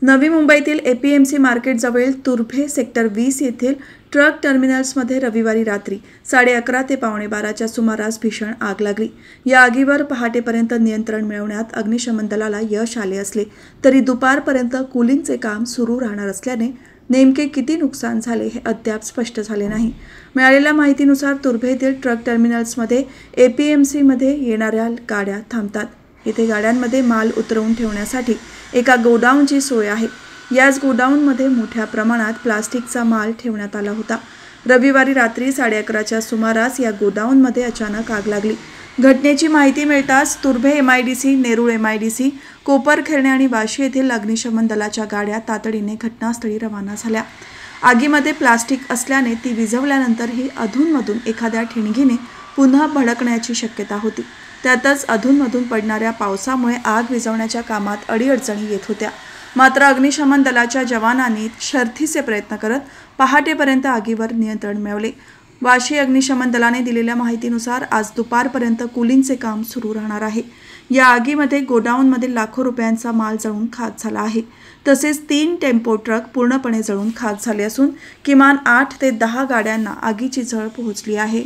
नवी मुंबईतील APMC मार्केटजवळील Turbhe sector 20 येथील ट्रक टर्मिनल्समध्ये रविवारी रात्री 11:30 ते 11:45च्या सुमारास भीषण आग लागली। या आगीवर पहाटेपर्यंत नियंत्रण मिळवण्यात अग्निशमन दलाला यश आले असले तरी दुपारपर्यंत कूलिंगचे काम सुरू राहणार असल्याने नेमके किती नुकसान झाले हे अद्याप स्पष्ट झाले नाही। मिळालेल्या माहितीनुसार तुर्भे येथील ट्रक टर्मिनल्समध्ये एपीएमसीमध्ये येणाऱ्या गाड्या थांबतात। येथे गाड्यांमध्ये माल उतरवून ठेवण्यासाठी एका गोडाऊनची सोय आहे। याच गोडाऊनमध्ये मोठ्या प्रमाणात प्लास्टिकचा माल ठेवण्यात आला होता। रविवारी रात्री 11:30च्या सुमारास या गोडाऊनमध्ये अचानक आग लागली। घटनेची माहिती मिळताच तुर्भे एमआयडीसी, नेरूळ एमआयडीसी, कोपरखैरणे आणि वाशी येथील अग्निशमन दलाच्या गाड्या तातडीने घटनास्थळी रवाना झाल्या। आगीमध्ये प्लास्टिक असल्याने ती विझवल्यानंतरही अधूनमधून एखाद्या ठिणगीने पुन्हा भडकण्याची शक्यता होती। त्यातच अधूनमधून पडणाऱ्या पावसामुळे आग विझवण्याच्या कामात अडीअडचणी येत होत्या। मात्र अग्निशमन दलाच्या जवानांनी शर्थीचे प्रयत्न करत पहाटेपर्यंत आगीवर नियंत्रण मिळवले। वाशी अग्निशमन दलाने दिलेल्या माहितीनुसार आज दुपारपर्यंत कूलिंगचे काम सुरू राहणार आहे। या आगीमध्ये गोडाऊनमध्ये लाखो रुपयांचा माल जळून खाक झाला आहे। तसेच 3 टेम्पो ट्रक पूर्णपणे जळून खाक झाले असून किमान 8 ते 10 गाड्यांना आगीची झळ पोहोचली आहे।